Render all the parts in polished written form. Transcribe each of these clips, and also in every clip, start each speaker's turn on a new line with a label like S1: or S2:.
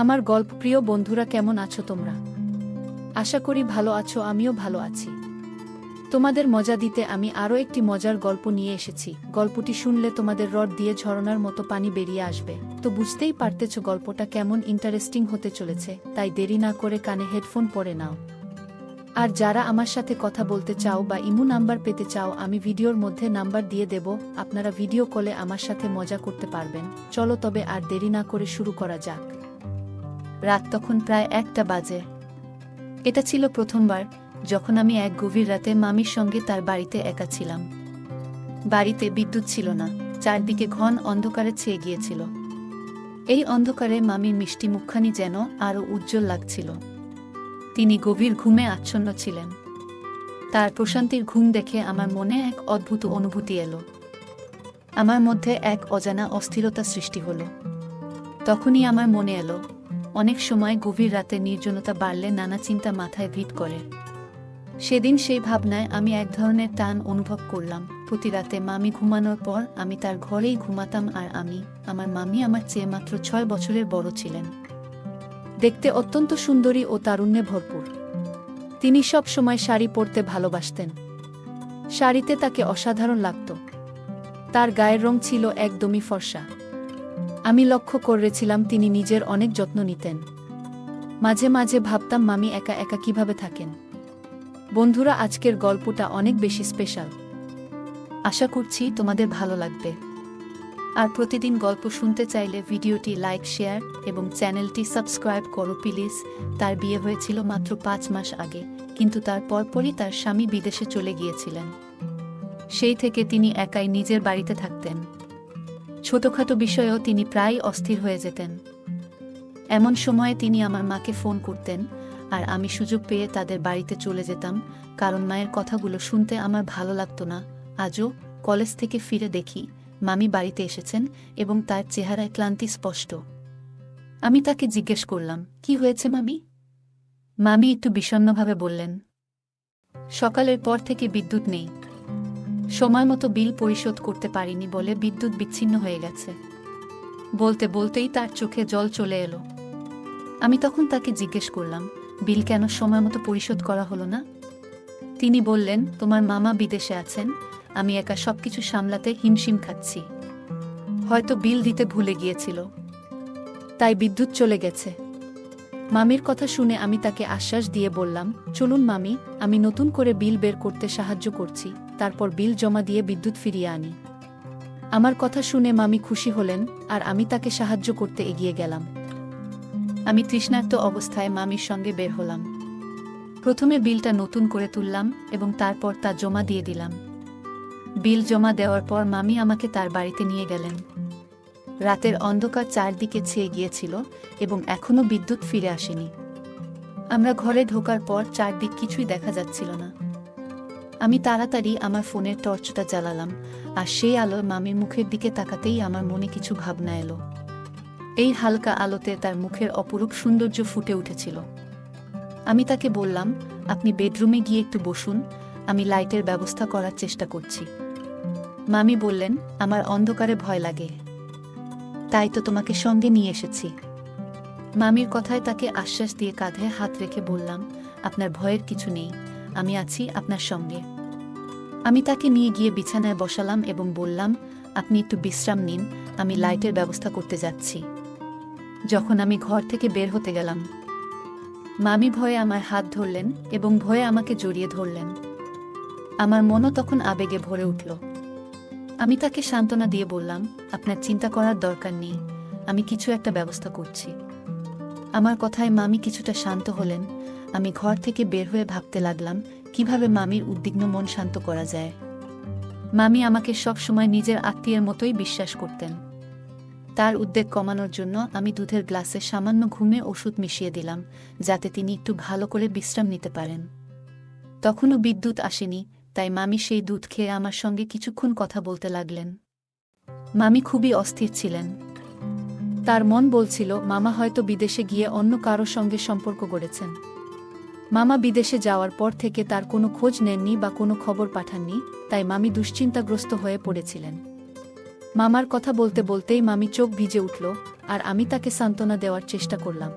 S1: আমার গল্পপ্রিয় বন্ধুরা, কেমন আছো তোমরা? আশা করি ভালো আছো, আমিও ভালো আছি। তোমাদের মজা দিতে আমি আরও একটি মজার গল্প নিয়ে এসেছি। গল্পটি শুনলে তোমাদের রড দিয়ে ঝরনার মতো পানি বেরিয়ে আসবে। তো বুঝতেই পারতেছ গল্পটা কেমন ইন্টারেস্টিং হতে চলেছে, তাই দেরি না করে কানে হেডফোন পরে নাও। আর যারা আমার সাথে কথা বলতে চাও বা ইমো নাম্বার পেতে চাও, আমি ভিডিওর মধ্যে নাম্বার দিয়ে দেব, আপনারা ভিডিও কলে আমার সাথে মজা করতে পারবেন। চলো তবে আর দেরি না করে শুরু করা যাক। রাত তখন প্রায় 1টা বাজে। এটা ছিল প্রথমবার যখন আমি এক গভীর রাতে মামির সঙ্গে তার বাড়িতে একা ছিলাম। বাড়িতে বিদ্যুৎ ছিল না, চারদিকে ঘন অন্ধকারে ছেয়ে গিয়েছিল। এই অন্ধকারে মামির মিষ্টি মুখখানি যেন আরও উজ্জ্বল লাগছিল। তিনি গভীর ঘুমে আচ্ছন্ন ছিলেন। তার প্রশান্তির ঘুম দেখে আমার মনে এক অদ্ভুত অনুভূতি এলো। আমার মধ্যে এক অজানা অস্থিরতা সৃষ্টি হলো। তখনই আমার মনে এলো, অনেক সময় গভীর রাতে নির্জনতা বাড়লে নানা চিন্তা মাথায় ভিড় করে। সেদিন সেই ভাবনায় আমি এক ধরনের টান অনুভব করলাম। প্রতি রাতে মামি ঘুমানোর পর আমি তার ঘরেই ঘুমাতাম, আর আমার মামি আমার চেয়ে মাত্র 6 বছরের বড় ছিলেন। দেখতে অত্যন্ত সুন্দরী ও তারুণ্যে ভরপুর। তিনি সব সময় শাড়ি পরতে ভালোবাসতেন। শাড়িতে তাকে অসাধারণ লাগত। তার গায়ের রং ছিল একদমই ফর্সা। আমি লক্ষ্য করেছিলাম তিনি নিজের অনেক যত্ন নিতেন। মাঝে মাঝে ভাবতাম মামি একা একা কিভাবে থাকেন। বন্ধুরা, আজকের গল্পটা অনেক বেশি স্পেশাল। আশা করছি তোমাদের ভালো লাগবে। আর প্রতিদিন গল্প শুনতে চাইলে ভিডিওটি লাইক, শেয়ার এবং চ্যানেলটি সাবস্ক্রাইব করো প্লিজ। তার বিয়ে হয়েছিল মাত্র 5 মাস আগে, কিন্তু তার পরপরই তার স্বামী বিদেশে চলে গিয়েছিলেন। সেই থেকে তিনি একাই নিজের বাড়িতে থাকতেন। ছোটখাটো বিষয়েও তিনি প্রায় অস্থির হয়ে যেতেন। এমন সময়ে তিনি আমার মাকে ফোন করতেন, আর আমি সুযোগ পেয়ে তাদের বাড়িতে চলে যেতাম, কারণ মায়ের কথাগুলো শুনতে আমার ভালো লাগতো না। আজও কলেজ থেকে ফিরে দেখি মামি বাড়িতে এসেছেন এবং তার চেহারায় ক্লান্তি স্পষ্ট। আমি তাকে জিজ্ঞেস করলাম, কি হয়েছে মামি? মামি একটু বিষণ্ণভাবে বললেন, সকালের পর থেকে বিদ্যুৎ নেই। সময় মতো বিল পরিশোধ করতে পারিনি বলে বিদ্যুৎ বিচ্ছিন্ন হয়ে গেছে। বলতে বলতেই তার চোখে জল চলে এলো। আমি তখন তাকে জিজ্ঞেস করলাম, বিল কেন সময় মতো পরিশোধ করা হলো না? তিনি বললেন, তোমার মামা বিদেশে আছেন, আমি একা সবকিছু সামলাতে হিমশিম খাচ্ছি। হয়তো বিল দিতে ভুলে গিয়েছিল, তাই বিদ্যুৎ চলে গেছে। মামির কথা শুনে আমি তাকে আশ্বাস দিয়ে বললাম, চলুন মামি, আমি নতুন করে বিল বের করতে সাহায্য করছি, তারপর বিল জমা দিয়ে বিদ্যুৎ ফিরিয়ে আনি। আমার কথা শুনে মামি খুশি হলেন, আর আমি তাকে সাহায্য করতে এগিয়ে গেলাম। আমি তৃষ্ণার্ত অবস্থায় মামির সঙ্গে বের হলাম। প্রথমে বিলটা নতুন করে তুললাম এবং তারপর তা জমা দিয়ে দিলাম। বিল জমা দেওয়ার পর মামি আমাকে তার বাড়িতে নিয়ে গেলেন। রাতের অন্ধকার চারদিকে ছেয়ে গিয়েছিল এবং এখনও বিদ্যুৎ ফিরে আসেনি। আমরা ঘরে ঢোকার পর চারদিক কিছুই দেখা যাচ্ছিল না। আমি তাড়াতাড়ি আমার ফোনের টর্চটা জ্বালালাম, আর সেই আলো মামির মুখের দিকে তাকাতেই আমার মনে কিছু ভাবনা এলো। এই হালকা আলোতে তার মুখের অপরূপ সৌন্দর্য ফুটে উঠেছিল। আমি তাকে বললাম, আপনি বেডরুমে গিয়ে একটু বসুন, আমি লাইটের ব্যবস্থা করার চেষ্টা করছি। মামি বললেন, আমার অন্ধকারে ভয় লাগে, তাই তো তোমাকে সঙ্গে নিয়ে এসেছি। মামির কথায় তাকে আশ্বাস দিয়ে কাঁধে হাত রেখে বললাম, আপনার ভয়ের কিছু নেই, আমি আছি আপনার সঙ্গে। আমি তাকে নিয়ে গিয়ে বিছানায় বসালাম এবং বললাম, আপনি একটু বিশ্রাম নিন, আমি লাইটের ব্যবস্থা করতে যাচ্ছি। যখন আমি ঘর থেকে বের হতে গেলাম, মামি ভয়ে আমার হাত ধরলেন এবং ভয়ে আমাকে জড়িয়ে ধরলেন। আমার মনও তখন আবেগে ভরে উঠল। আমি তাকে সান্ত্বনা দিয়ে বললাম, আপনার চিন্তা করার দরকার নেই, আমি কিছু একটা ব্যবস্থা করছি। আমার কথায় মামি কিছুটা শান্ত হলেন। আমি ঘর থেকে বের হয়ে ভাবতে লাগলাম, কিভাবে মামির উদ্বিগ্ন মন শান্ত করা যায়। মামি আমাকে সব সময় নিজের আত্মীয়ের মতোই বিশ্বাস করতেন। তার উদ্বেগ কমানোর জন্য আমি দুধের গ্লাসে সামান্য ঘুমে ওষুধ মিশিয়ে দিলাম, যাতে তিনি একটু ভালো করে বিশ্রাম নিতে পারেন। তখনও বিদ্যুৎ আসেনি, তাই মামি সেই দুধ খেয়ে আমার সঙ্গে কিছুক্ষণ কথা বলতে লাগলেন। মামি খুবই অস্থির ছিলেন। তার মন বলছিল, মামা হয়তো বিদেশে গিয়ে অন্য কারো সঙ্গে সম্পর্ক গড়েছেন। মামা বিদেশে যাওয়ার পর থেকে তার কোনো খোঁজ নেননি বা কোনো খবর পাঠাননি, তাই মামি দুশ্চিন্তাগ্রস্ত হয়ে পড়েছিলেন। মামার কথা বলতে বলতেই মামি চোখ ভিজে উঠল, আর আমি তাকে সান্ত্বনা দেওয়ার চেষ্টা করলাম।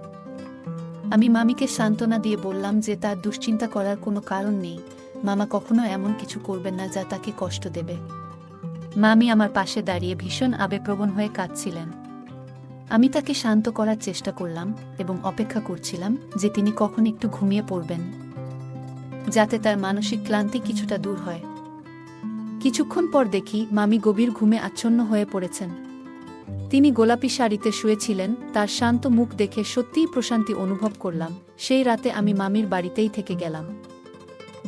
S1: আমি মামিকে সান্ত্বনা দিয়ে বললাম যে তার দুশ্চিন্তা করার কোনো কারণ নেই, মামা কখনো এমন কিছু করবেন না যা তাকে কষ্ট দেবে। মামি আমার পাশে দাঁড়িয়ে ভীষণ আবেগপ্রবণ হয়ে কাঁদছিলেন। আমি তাকে শান্ত করার চেষ্টা করলাম এবং অপেক্ষা করছিলাম যে তিনি কখন একটু ঘুমিয়ে পড়বেন, যাতে তার মানসিক ক্লান্তি কিছুটা দূর হয়। কিছুক্ষণ পর দেখি মামি গভীর ঘুমে আচ্ছন্ন হয়ে পড়েছেন। তিনি গোলাপি শাড়িতে শুয়েছিলেন। তার শান্ত মুখ দেখে সত্যিই প্রশান্তি অনুভব করলাম। সেই রাতে আমি মামির বাড়িতেই থেকে গেলাম।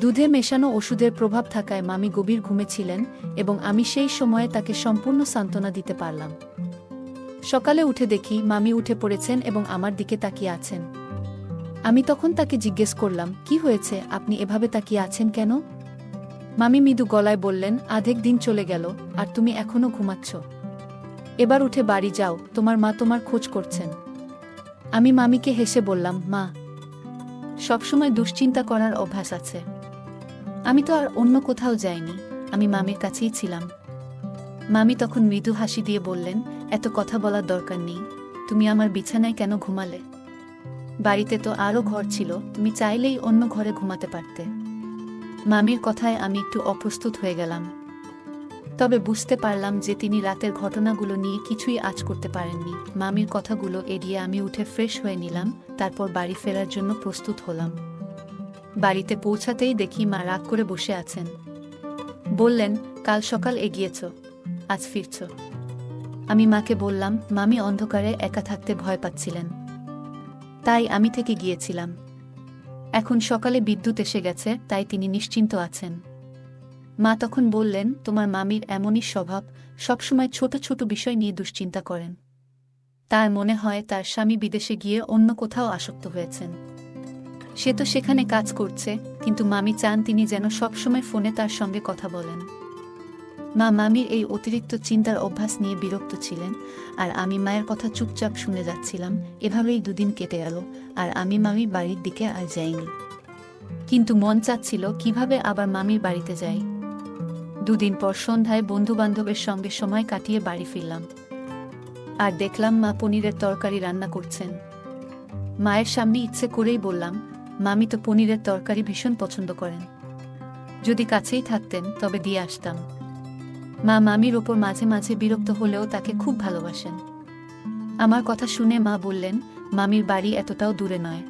S1: দুধে মেশানো ওষুধের প্রভাব থাকায় মামি গভীর ঘুমে ছিলেন এবং আমি সেই সময়ে তাকে সম্পূর্ণ সান্ত্বনা দিতে পারলাম। সকালে উঠে দেখি মামি উঠে পড়েছেন এবং আমার দিকে তাকিয়ে আছেন। আমি তখন তাকে জিজ্ঞেস করলাম, কি হয়েছে, আপনি এভাবে তাকিয়ে আছেন কেন? মামি মৃদু গলায় বললেন, আধেক দিন চলে গেল আর তুমি এখনো ঘুমাচ্ছ। এবার উঠে বাড়ি যাও, তোমার মা তোমার খোঁজ করছেন। আমি মামিকে হেসে বললাম, মা সবসময় দুশ্চিন্তা করার অভ্যাস আছে। আমি তো আর অন্য কোথাও যাইনি, আমি মামির কাছেই ছিলাম। মামি তখন মৃদু হাসি দিয়ে বললেন, এত কথা বলার দরকার নেই, তুমি আমার বিছানায় কেন ঘুমালে? বাড়িতে তো আরও ঘর ছিল, তুমি চাইলেই অন্য ঘরে ঘুমাতে পারতে। মামির কথায় আমি একটু অপ্রস্তুত হয়ে গেলাম, তবে বুঝতে পারলাম যে তিনি রাতের ঘটনাগুলো নিয়ে কিছুই আঁচ করতে পারেননি। মামির কথাগুলো এড়িয়ে আমি উঠে ফ্রেশ হয়ে নিলাম, তারপর বাড়ি ফেরার জন্য প্রস্তুত হলাম। বাড়িতে পৌঁছাতেই দেখি মা রাগ করে বসে আছেন। বললেন, কাল সকাল এগিয়েছ, আজ ফিরছ। আমি মাকে বললাম, মামি অন্ধকারে একা থাকতে ভয় পাচ্ছিলেন, তাই আমি থেকে গিয়েছিলাম। এখন সকালে বিদ্যুৎ এসে গেছে, তাই তিনি নিশ্চিন্ত আছেন। মা তখন বললেন, তোমার মামির এমনই স্বভাব, সবসময় ছোট ছোট বিষয় নিয়ে দুশ্চিন্তা করেন। তার মনে হয় তার স্বামী বিদেশে গিয়ে অন্য কোথাও আসক্ত হয়েছেন। সে তো সেখানে কাজ করছে, কিন্তু মামি চান তিনি যেন সবসময় ফোনে তার সঙ্গে কথা বলেন। মা মামির এই অতিরিক্ত চিন্তার অভ্যাস নিয়ে বিরক্ত ছিলেন, আর আমি মায়ের কথা চুপচাপ শুনে যাচ্ছিলাম। এভাবেই দুদিন কেটে গেল, আর আমি মামির বাড়ির দিকে আর যাইনি। কিন্তু মন চাচ্ছিল কিভাবে আবার মামির বাড়িতে যাই। দুদিন পর সন্ধ্যায় বন্ধুবান্ধবের সঙ্গে সময় কাটিয়ে বাড়ি ফিরলাম, আর দেখলাম মা পনিরের তরকারি রান্না করছেন। মায়ের সামনে ইচ্ছে করেই বললাম, মামি তো পনিরের তরকারি ভীষণ পছন্দ করেন, যদি কাছেই থাকতেন তবে দিয়ে আসতাম। মা মামির ওপর মাঝে মাঝে বিরক্ত হলেও তাকে খুব ভালোবাসেন। আমার কথা শুনে মা বললেন, মামির বাড়ি এতটাও দূরে নয়,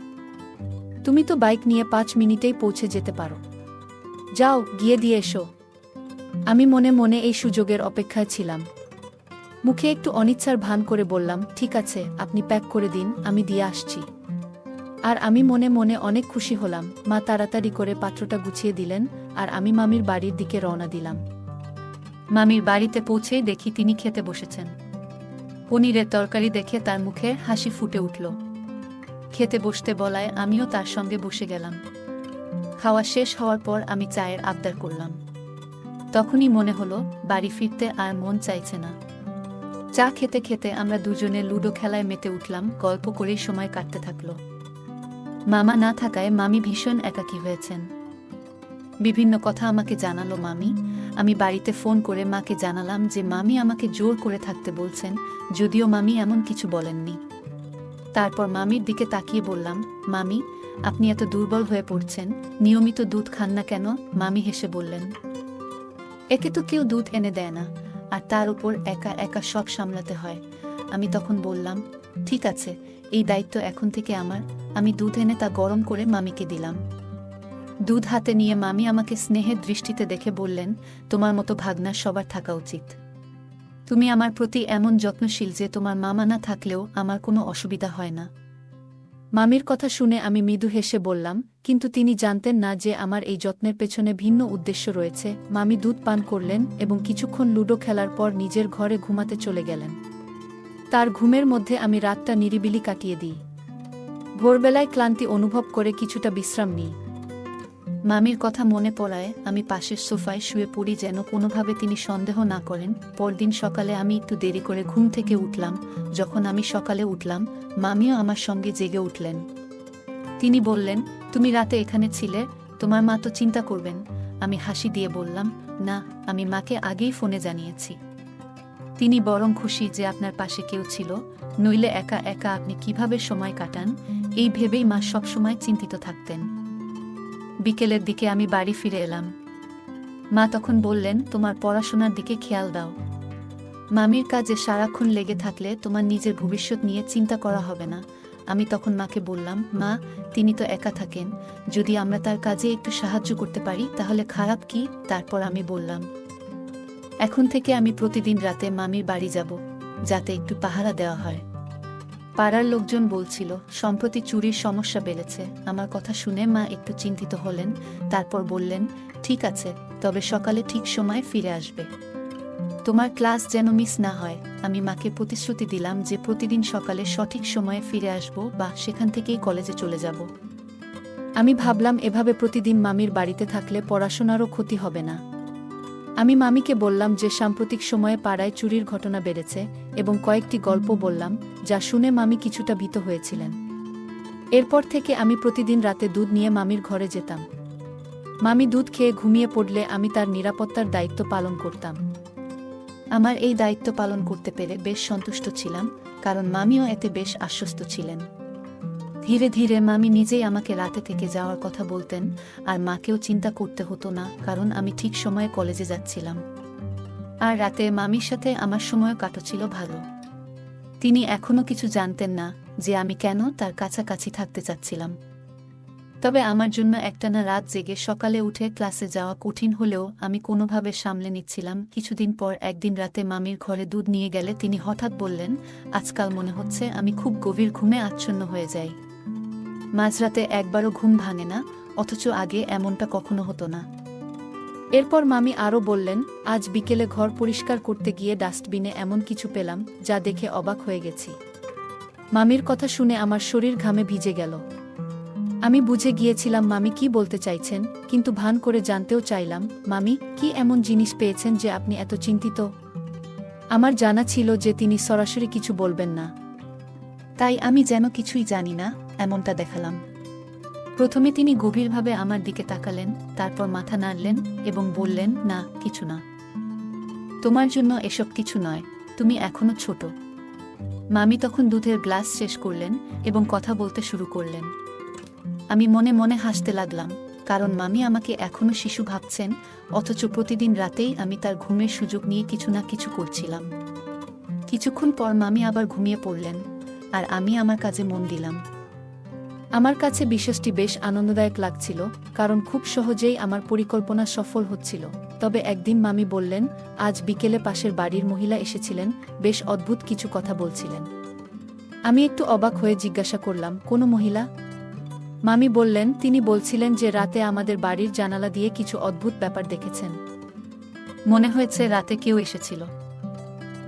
S1: তুমি তো বাইক নিয়ে 5 মিনিটেই পৌঁছে যেতে পারো, যাও গিয়ে দিয়ে এসো। আমি মনে মনে এই সুযোগের অপেক্ষায় ছিলাম। মুখে একটু অনিচ্ছার ভান করে বললাম, ঠিক আছে, আপনি প্যাক করে দিন, আমি দিয়ে আসছি। আর আমি মনে মনে অনেক খুশি হলাম। মা তাড়াতাড়ি করে পাত্রটা গুছিয়ে দিলেন, আর আমি মামির বাড়ির দিকে রওনা দিলাম। মামির বাড়িতে পৌঁছেই দেখি তিনি খেতে বসেছেন। পনিরের তরকারি দেখে তার মুখে হাসি ফুটে উঠল। খেতে বসতে বলায় আমিও তার সঙ্গে বসে গেলাম। খাওয়া শেষ হওয়ার পর আমি চায়ের আবদার করলাম। তখনই মনে হলো বাড়ি ফিরতে আর মন চাইছে না। চা খেতে খেতে আমরা দুজনে লুডো খেলায় মেতে উঠলাম, গল্প করেই সময় কাটতে থাকল। মামা না থাকায় মামি ভীষণ একাকী হয়েছেন। বিভিন্ন কথা আমাকে জানালো মামি। আমি বাড়িতে ফোন করে মাকে জানালাম যে মামি আমাকে জোর করে থাকতে বলছেন, যদিও মামি এমন কিছু বলেননি। তারপর মামির দিকে তাকিয়ে বললাম, মামি আপনি এত দুর্বল হয়ে পড়ছেন, নিয়মিত দুধ খান না কেন? মামি হেসে বললেন, একে তো কেউ দুধ এনে দেয় না, আর তার উপর একা একা সব সামলাতে হয়। আমি তখন বললাম, ঠিক আছে, এই দায়িত্ব এখন থেকে আমার। আমি দুধ এনে তা গরম করে মামিকে দিলাম। দুধ হাতে নিয়ে মামি আমাকে স্নেহের দৃষ্টিতে দেখে বললেন, তোমার মতো ভাগনা সবার থাকা উচিত। তুমি আমার প্রতি এমন যত্নশীল যে তোমার মামা না থাকলেও আমার কোনো অসুবিধা হয় না। মামির কথা শুনে আমি মৃদু হেসে বললাম, কিন্তু তিনি জানতেন না যে আমার এই যত্নের পেছনে ভিন্ন উদ্দেশ্য রয়েছে। মামি দুধ পান করলেন এবং কিছুক্ষণ লুডো খেলার পর নিজের ঘরে ঘুমাতে চলে গেলেন। তার ঘুমের মধ্যে আমি রাতটা নিরিবিলি কাটিয়ে দিই। ভোরবেলায় ক্লান্তি অনুভব করে কিছুটা বিশ্রাম নিই। মামির কথা মনে পড়ায় আমি পাশের সোফায় শুয়ে পড়ি, যেন কোনোভাবে তিনি সন্দেহ না করেন। পরদিন সকালে আমি একটু দেরি করে ঘুম থেকে উঠলাম। যখন আমি সকালে উঠলাম, মামিও আমার সঙ্গে জেগে উঠলেন। তিনি বললেন, তুমি রাতে এখানে ছিলে, তোমার মা তো চিন্তা করবেন। আমি হাসি দিয়ে বললাম, না, আমি মাকে আগেই ফোনে জানিয়েছি। তিনি বরং খুশি যে আপনার পাশে কেউ ছিল। নইলে একা একা আপনি কিভাবে সময় কাটান, এই ভেবেই মা সবসময় চিন্তিত থাকতেন। বিকেলের দিকে আমি বাড়ি ফিরে এলাম। মা তখন বললেন, তোমার পড়াশোনার দিকে খেয়াল দাও। মামির কাজে সারাক্ষণ লেগে থাকলে তোমার নিজের ভবিষ্যৎ নিয়ে চিন্তা করা হবে না। আমি তখন মাকে বললাম, মা, তিনি তো একা থাকেন, যদি আমরা তার কাজে একটু সাহায্য করতে পারি তাহলে খারাপ কি? তারপর আমি বললাম, এখন থেকে আমি প্রতিদিন রাতে মামির বাড়ি যাব, যাতে একটু পাহারা দেওয়া হয়। পাড়ার লোকজন বলছিল সম্প্রতি চুরির সমস্যা বেড়েছে। আমার কথা শুনে মা একটু চিন্তিত হলেন, তারপর বললেন, ঠিক আছে, তবে সকালে ঠিক সময়ে ফিরে আসবে। তোমার ক্লাস যেন মিস না হয়। আমি মাকে প্রতিশ্রুতি দিলাম যে প্রতিদিন সকালে সঠিক সময়ে ফিরে আসব বা সেখান থেকেই কলেজে চলে যাব। আমি ভাবলাম এভাবে প্রতিদিন মামির বাড়িতে থাকলে পড়াশোনারও ক্ষতি হবে না। আমি মামিকে বললাম যে সাম্প্রতিক সময়ে পাড়ায় চুরির ঘটনা বেড়েছে এবং কয়েকটি গল্প বললাম, যা শুনে মামি কিছুটা ভীত হয়েছিলেন। এরপর থেকে আমি প্রতিদিন রাতে দুধ নিয়ে মামির ঘরে যেতাম। মামি দুধ খেয়ে ঘুমিয়ে পড়লে আমি তার নিরাপত্তার দায়িত্ব পালন করতাম। আমার এই দায়িত্ব পালন করতে পেরে বেশ সন্তুষ্ট ছিলাম, কারণ মামিও এতে বেশ আশ্বস্ত ছিলেন। ধীরে ধীরে মামি নিজেই আমাকে রাতে থেকে যাওয়ার কথা বলতেন, আর মাকেও চিন্তা করতে হতো না, কারণ আমি ঠিক সময়ে কলেজে যাচ্ছিলাম। আর রাতে মামির সাথে আমার সময়ও কাটছিল ভালো। তিনি এখনো কিছু জানতেন না যে আমি কেন তার কাছাকাছি থাকতে চাচ্ছিলাম। তবে আমার জন্য একটানা রাত জেগে সকালে উঠে ক্লাসে যাওয়া কঠিন হলেও আমি কোনোভাবে সামলে নিচ্ছিলাম। কিছুদিন পর একদিন রাতে মামির ঘরে দুধ নিয়ে গেলে তিনি হঠাৎ বললেন, আজকাল মনে হচ্ছে আমি খুব গভীর ঘুমে আচ্ছন্ন হয়ে যাই। মাঝরাতে একবারও ঘুম ভাঙে না, অথচ আগে এমনটা কখনো হতো না। এরপর মামি আরও বললেন, আজ বিকেলে ঘর পরিষ্কার করতে গিয়ে ডাস্টবিনে এমন কিছু পেলাম যা দেখে অবাক হয়ে গেছি। মামির কথা শুনে আমার শরীর ঘামে ভিজে গেল। আমি বুঝে গিয়েছিলাম মামি কি বলতে চাইছেন, কিন্তু ভান করে জানতেও চাইলাম, মামি, কি এমন জিনিস পেয়েছেন যে আপনি এত চিন্তিত? আমার জানা ছিল যে তিনি সরাসরি কিছু বলবেন না, তাই আমি যেন কিছুই জানি না এমনটা দেখালাম। প্রথমে তিনি গভীরভাবে আমার দিকে তাকালেন, তারপর মাথা নাড়লেন এবং বললেন, না, কিছু না। তোমার জন্য এসব কিছু নয়, তুমি এখনো ছোট। মামি তখন দুধের গ্লাস শেষ করলেন এবং কথা বলতে শুরু করলেন। আমি মনে মনে হাসতে লাগলাম, কারণ মামি আমাকে এখনো শিশু ভাবছেন, অথচ প্রতিদিন রাতেই আমি তার ঘুমের সুযোগ নিয়ে কিছু না কিছু করছিলাম। কিছুক্ষণ পর মামি আবার ঘুমিয়ে পড়লেন, আর আমি আমার কাজে মন দিলাম। আমার কাছে বিষয়টি বেশ আনন্দদায়ক লাগছিল, কারণ খুব সহজেই আমার পরিকল্পনা সফল হচ্ছিল। তবে একদিন মামি বললেন, আজ বিকেলে পাশের বাড়ির মহিলা এসেছিলেন, বেশ অদ্ভুত কিছু কথা বলছিলেন। আমি একটু অবাক হয়ে জিজ্ঞাসা করলাম, কোনো মহিলা? মামি বললেন, তিনি বলছিলেন যে রাতে আমাদের বাড়ির জানালা দিয়ে কিছু অদ্ভুত ব্যাপার দেখেছেন। মনে হয়েছে রাতে কেউ এসেছিল।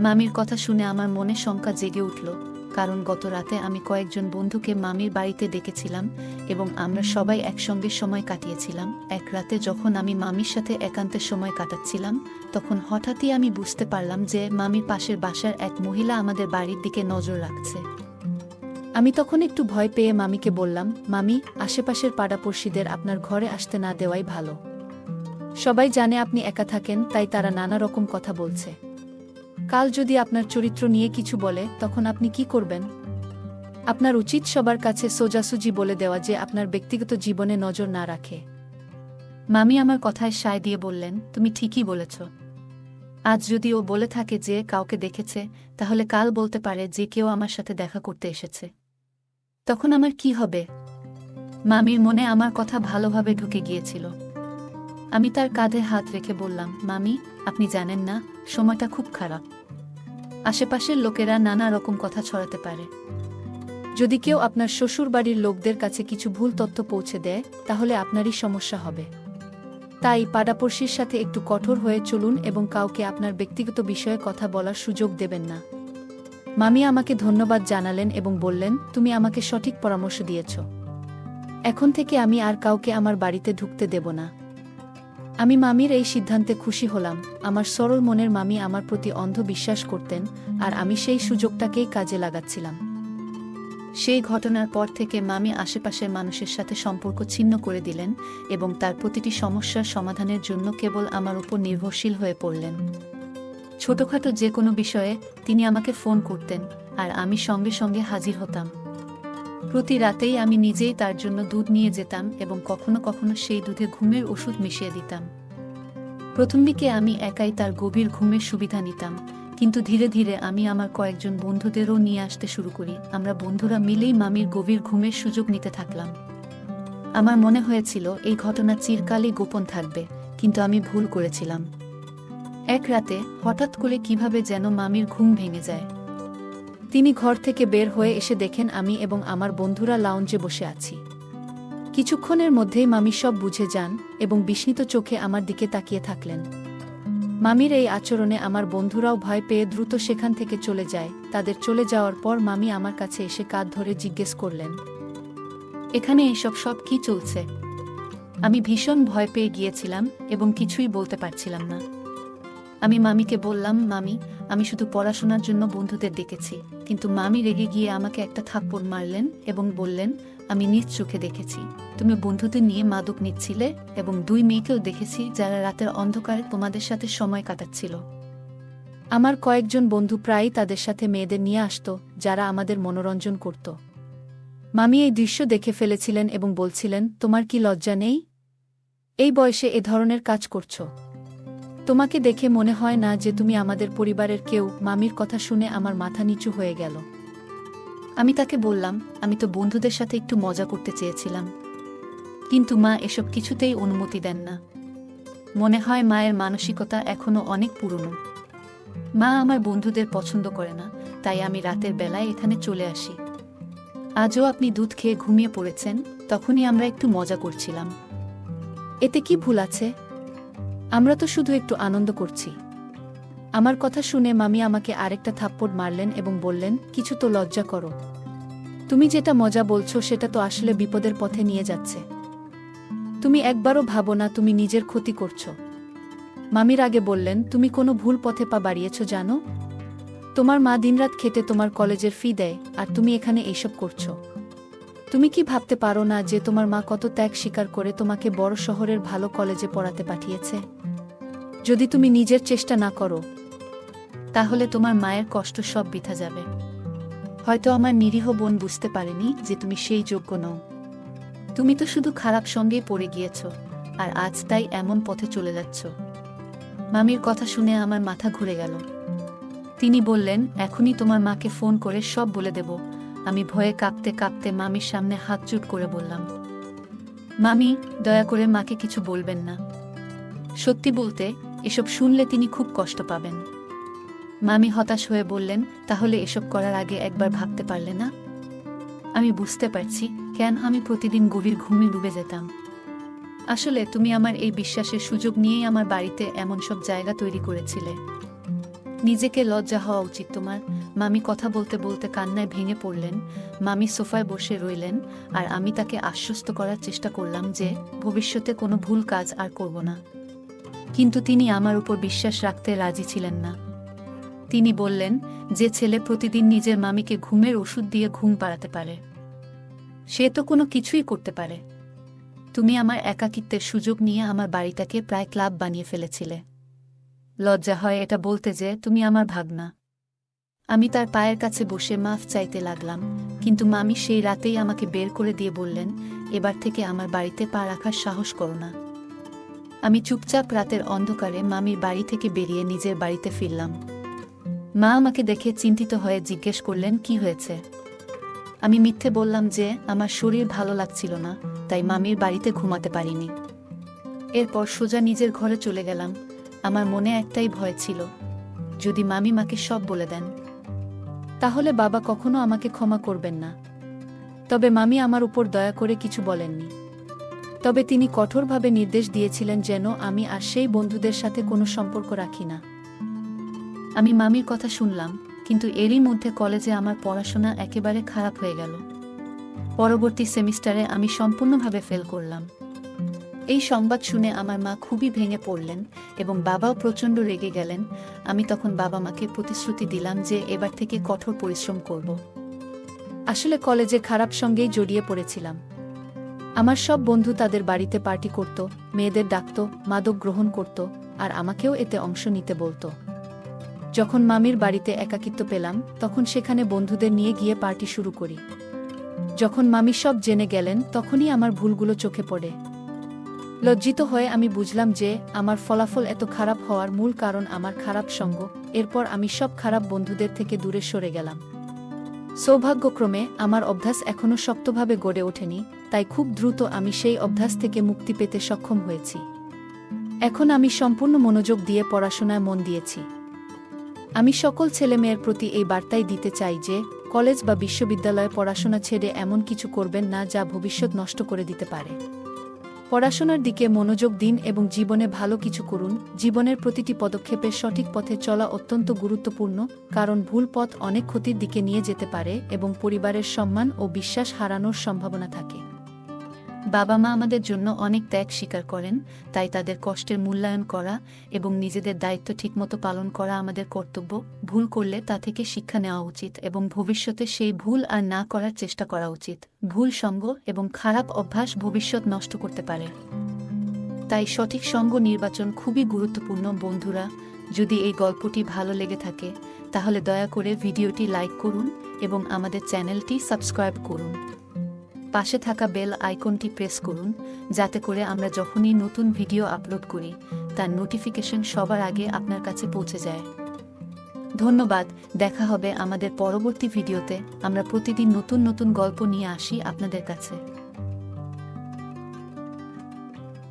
S1: মামির কথা শুনে আমার মনে শঙ্কা জেগে উঠল, কারণ গত রাতে আমি কয়েকজন বন্ধুকে মামির বাড়িতে ডেকেছিলাম এবং আমরা সবাই একসঙ্গে সময় কাটিয়েছিলাম। এক রাতে যখন আমি মামির সাথে একান্তে সময় কাটাচ্ছিলাম, তখন হঠাৎই আমি বুঝতে পারলাম যে মামির পাশের বাসার এক মহিলা আমাদের বাড়ির দিকে নজর রাখছে। আমি তখন একটু ভয় পেয়ে মামিকে বললাম, মামি, আশেপাশের পাড়াপড়শিদের আপনার ঘরে আসতে না দেওয়াই ভালো। সবাই জানে আপনি একা থাকেন, তাই তারা নানা রকম কথা বলছে। কাল যদি আপনার চরিত্র নিয়ে কিছু বলে, তখন আপনি কি করবেন? আপনার উচিত সবার কাছে সোজাসুজি বলে দেওয়া যে আপনার ব্যক্তিগত জীবনে নজর না রাখে। মামি আমার কথায় সায় দিয়ে বললেন, তুমি ঠিকই বলেছ। আজ যদি ও বলে থাকে যে কাউকে দেখেছে, তাহলে কাল বলতে পারে যে কেউ আমার সাথে দেখা করতে এসেছে। তখন আমার কি হবে? মামির মনে আমার কথা ভালোভাবে ঢুকে গিয়েছিল। আমি তার কাঁধে হাত রেখে বললাম, মামি, আপনি জানেন না, সময়টা খুব খারাপ। আশেপাশের লোকেরা নানা রকম কথা ছড়াতে পারে। যদি কেউ আপনার শ্বশুর বাড়ির লোকদের কাছে কিছু ভুল তথ্য পৌঁছে দেয়, তাহলে আপনারই সমস্যা হবে। তাই পাড়াপড়শির সাথে একটু কঠোর হয়ে চলুন এবং কাউকে আপনার ব্যক্তিগত বিষয়ে কথা বলার সুযোগ দেবেন না। মামি আমাকে ধন্যবাদ জানালেন এবং বললেন, তুমি আমাকে সঠিক পরামর্শ দিয়েছ। এখন থেকে আমি আর কাউকে আমার বাড়িতে ঢুকতে দেব না। আমি মামির এই সিদ্ধান্তে খুশি হলাম। আমার সরল মনের মামি আমার প্রতি অন্ধ বিশ্বাস করতেন, আর আমি সেই সুযোগটাকেই কাজে লাগাচ্ছিলাম। সেই ঘটনার পর থেকে মামি আশেপাশের মানুষের সাথে সম্পর্ক ছিন্ন করে দিলেন এবং তার প্রতিটি সমস্যার সমাধানের জন্য কেবল আমার উপর নির্ভরশীল হয়ে পড়লেন। ছোটখাটো যে কোনো বিষয়ে তিনি আমাকে ফোন করতেন, আর আমি সঙ্গে সঙ্গে হাজির হতাম। প্রতি রাতেই আমি নিজেই তার জন্য দুধ নিয়ে যেতাম এবং কখনো কখনো সেই দুধে ঘুমের ওষুধ মিশিয়ে দিতাম। প্রথম দিকে আমি একাই তার গভীর ঘুমের সুবিধা নিতাম, কিন্তু ধীরে ধীরে আমি আমার কয়েকজন বন্ধুদেরও নিয়ে আসতে শুরু করি। আমরা বন্ধুরা মিলেই মামির গভীর ঘুমের সুযোগ নিতে থাকলাম। আমার মনে হয়েছিল এই ঘটনা চিরকালই গোপন থাকবে, কিন্তু আমি ভুল করেছিলাম। এক রাতে হঠাৎ করে কিভাবে যেন মামির ঘুম ভেঙে যায়। তিনি ঘর থেকে বের হয়ে এসে দেখেন আমি এবং আমার বন্ধুরা লাউঞ্জে বসে আছি। কিছুক্ষণের মধ্যেই মামি সব বুঝে যান এবং বিস্মিত চোখে আমার দিকে তাকিয়ে থাকলেন। মামির এই আচরণে আমার বন্ধুরাও ভয় পেয়ে দ্রুত সেখান থেকে চলে যায়। তাদের চলে যাওয়ার পর মামি আমার কাছে এসে কাঁধ ধরে জিজ্ঞেস করলেন, এখানে সব কি চলছে? আমি ভীষণ ভয় পেয়ে গিয়েছিলাম এবং কিছুই বলতে পারছিলাম না। আমি মামিকে বললাম, মামি, আমি শুধু পড়াশোনার জন্য বন্ধুদের ডেকেছি। কিন্তু মামি রেগে গিয়ে আমাকে একটা থাপ্পড় মারলেন এবং বললেন, আমি নিজ চোখে দেখেছি তুমি বন্ধুদের নিয়ে মাদক নিচ্ছিলে এবং 2 মেয়েকেও দেখেছি যারা রাতের অন্ধকারে তোমাদের সাথে সময় কাটাচ্ছিল। আমার কয়েকজন বন্ধু প্রায়ই তাদের সাথে মেয়েদের নিয়ে আসতো যারা আমাদের মনোরঞ্জন করত। মামি এই দৃশ্য দেখে ফেলেছিলেন এবং বলছিলেন, তোমার কি লজ্জা নেই? এই বয়সে এ ধরনের কাজ করছো? তোমাকে দেখে মনে হয় না যে তুমি আমাদের পরিবারের কেউ। মামির কথা শুনে আমার মাথা নিচু হয়ে গেল। আমি তাকে বললাম, আমি তো বন্ধুদের সাথে একটু মজা করতে চেয়েছিলাম, কিন্তু মা এসব কিছুতেই অনুমতি দেন না। মনে হয় মায়ের মানসিকতা এখনো অনেক পুরনো। মা আমার বন্ধুদের পছন্দ করে না, তাই আমি রাতের বেলায় এখানে চলে আসি। আজও আপনি দুধ খেয়ে ঘুমিয়ে পড়েছেন, তখনই আমরা একটু মজা করছিলাম। এতে কি ভুল আছে? আমরা তো শুধু একটু আনন্দ করছি। আমার কথা শুনে মামি আমাকে আরেকটা থাপ্পড় মারলেন এবং বললেন, কিছু তো লজ্জা করো। তুমি যেটা মজা বলছো সেটা তো আসলে বিপদের পথে নিয়ে যাচ্ছে। তুমি একবারও ভাবো না তুমি নিজের ক্ষতি করছো। মামির আগে বললেন, তুমি কোনো ভুল পথে পা বাড়িয়েছ জানো? তোমার মা দিনরাত খেটে তোমার কলেজের ফি দেয়, আর তুমি এখানে এইসব করছো। তুমি কি ভাবতে পারো না যে তোমার মা কত ত্যাগ স্বীকার করে তোমাকে বড় শহরের ভালো কলেজে পড়াতে পাঠিয়েছে? যদি তুমি নিজের চেষ্টা না করো, তাহলে তোমার মায়ের কষ্ট সব বৃথা যাবে। হয়তো আমার নিরীহ বোন বুঝতে পারেনি যে তুমি সেই যোগ্য নও। তুমি তো শুধু খারাপ সঙ্গেই পড়ে গিয়েছ, আর আজ তাই এমন পথে চলে যাচ্ছ। মামির কথা শুনে আমার মাথা ঘুরে গেল। তিনি বললেন, এখনই তোমার মাকে ফোন করে সব বলে দেব। আমি ভয়ে কাঁপতে কাঁপতে মামির সামনে হাত জোড় করে বললাম, মামি, দয়া করে মাকে কিছু বলবেন না। সত্যি বলতে, এসব শুনলে তিনি খুব কষ্ট পাবেন। মামি হতাশ হয়ে বললেন, তাহলে এসব করার আগে একবার ভাবতে পারলে না? আমি বুঝতে পারছি কেন আমি প্রতিদিন গভীর ঘুমে ডুবে যেতাম। আসলে তুমি আমার এই বিশ্বাসের সুযোগ নিয়েই আমার বাড়িতে এমন সব জায়গা তৈরি করেছিলে। নিজেকে লজ্জা হওয়া উচিত তোমার। মামি কথা বলতে বলতে কান্নায় ভেঙে পড়লেন। মামি সোফায় বসে রইলেন, আর আমি তাকে আশ্বস্ত করার চেষ্টা করলাম যে ভবিষ্যতে কোনো ভুল কাজ আর করব না। কিন্তু তিনি আমার উপর বিশ্বাস রাখতে রাজি ছিলেন না। তিনি বললেন, যে ছেলে প্রতিদিন নিজের মামিকে ঘুমের ওষুধ দিয়ে ঘুম পাড়াতে পারে, সে তো কোনো কিছুই করতে পারে। তুমি আমার একাকিত্বের সুযোগ নিয়ে আমার বাড়িটাকে প্রায় ক্লাব বানিয়ে ফেলেছিলে। লজ্জা হয় এটা বলতে যে তুমি আমার ভাগনা। আমি তার পায়ের কাছে বসে মাফ চাইতে লাগলাম, কিন্তু মামি সেই রাতেই আমাকে বের করে দিয়ে বললেন, এবার থেকে আমার বাড়িতে পা রাখার সাহস করো না। আমি চুপচাপ রাতের অন্ধকারে মামির বাড়ি থেকে বেরিয়ে নিজের বাড়িতে ফিরলাম। মা আমাকে দেখে চিন্তিত হয়ে জিজ্ঞেস করলেন, কি হয়েছে? আমি মিথ্যে বললাম যে আমার শরীর ভালো লাগছিল না, তাই মামির বাড়িতে ঘুমাতে পারিনি। এরপর সোজা নিজের ঘরে চলে গেলাম। আমার মনে একটাই ভয় ছিল, যদি মামি মাকে সব বলে দেন, তাহলে বাবা কখনো আমাকে ক্ষমা করবেন না। তবে মামি আমার উপর দয়া করে কিছু বলেননি। তবে তিনি কঠোরভাবে নির্দেশ দিয়েছিলেন যেন আমি আর সেই বন্ধুদের সাথে কোনো সম্পর্ক রাখি না। আমি মামির কথা শুনলাম, কিন্তু এরই মধ্যে কলেজে আমার পড়াশোনা একেবারে খারাপ হয়ে গেল। পরবর্তী সেমিস্টারে আমি সম্পূর্ণভাবে ফেল করলাম। এই সংবাদ শুনে আমার মা খুবই ভেঙে পড়লেন এবং বাবাও প্রচণ্ড রেগে গেলেন। আমি তখন বাবা মাকে প্রতিশ্রুতি দিলাম যে এবার থেকে কঠোর পরিশ্রম করব। আসলে কলেজে খারাপ সঙ্গেই জড়িয়ে পড়েছিলাম। আমার সব বন্ধু তাদের বাড়িতে পার্টি করত, মেয়েদের ডাকত, মাদক গ্রহণ করত, আর আমাকেও এতে অংশ নিতে বলত। যখন মামির বাড়িতে একাকিত্ব পেলাম তখন সেখানে বন্ধুদের নিয়ে গিয়ে পার্টি শুরু করি। যখন মামি সব জেনে গেলেন তখনই আমার ভুলগুলো চোখে পড়ে। লজ্জিত হয়ে আমি বুঝলাম যে আমার ফলাফল এত খারাপ হওয়ার মূল কারণ আমার খারাপ সঙ্গ। এরপর আমি সব খারাপ বন্ধুদের থেকে দূরে সরে গেলাম। সৌভাগ্যক্রমে আমার অভ্যাস এখনও শক্তভাবে গড়ে ওঠেনি, তাই খুব দ্রুত আমি সেই অভ্যাস থেকে মুক্তি পেতে সক্ষম হয়েছি। এখন আমি সম্পূর্ণ মনোযোগ দিয়ে পড়াশোনায় মন দিয়েছি। আমি সকল ছেলেমেয়ের প্রতি এই বার্তাই দিতে চাই যে কলেজ বা বিশ্ববিদ্যালয়ে পড়াশোনা ছেড়ে এমন কিছু করবেন না যা ভবিষ্যৎ নষ্ট করে দিতে পারে। পড়াশোনার দিকে মনোযোগ দিন এবং জীবনে ভালো কিছু করুন। জীবনের প্রতিটি পদক্ষেপের সঠিক পথে চলা অত্যন্ত গুরুত্বপূর্ণ, কারণ ভুল পথ অনেক ক্ষতির দিকে নিয়ে যেতে পারে এবং পরিবারের সম্মান ও বিশ্বাস হারানোর সম্ভাবনা থাকে। বাবা মা আমাদের জন্য অনেক ত্যাগ স্বীকার করেন, তাই তাদের কষ্টের মূল্যায়ন করা এবং নিজেদের দায়িত্ব ঠিকমতো পালন করা আমাদের কর্তব্য। ভুল করলে তা থেকে শিক্ষা নেওয়া উচিত এবং ভবিষ্যতে সেই ভুল আর না করার চেষ্টা করা উচিত। ভুল সঙ্গ এবং খারাপ অভ্যাস ভবিষ্যৎ নষ্ট করতে পারে, তাই সঠিক সঙ্গ নির্বাচন খুবই গুরুত্বপূর্ণ। বন্ধুরা, যদি এই গল্পটি ভালো লেগে থাকে তাহলে দয়া করে ভিডিওটি লাইক করুন এবং আমাদের চ্যানেলটি সাবস্ক্রাইব করুন। পাশে থাকা বেল আইকনটি প্রেস করুন, যাতে করে আমরা যখনই নতুন ভিডিও আপলোড করি তার নোটিফিকেশন সবার আগে আপনার কাছে পৌঁছে যায়। ধন্যবাদ। দেখা হবে আমাদের পরবর্তী ভিডিওতে। আমরা প্রতিদিন নতুন নতুন গল্প নিয়ে আসি আপনাদের কাছে।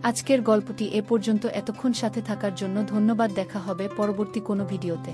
S1: আজকের গল্পটি এ পর্যন্ত। এতক্ষণ সাথে থাকার জন্য ধন্যবাদ। দেখা হবে পরবর্তী কোনো ভিডিওতে।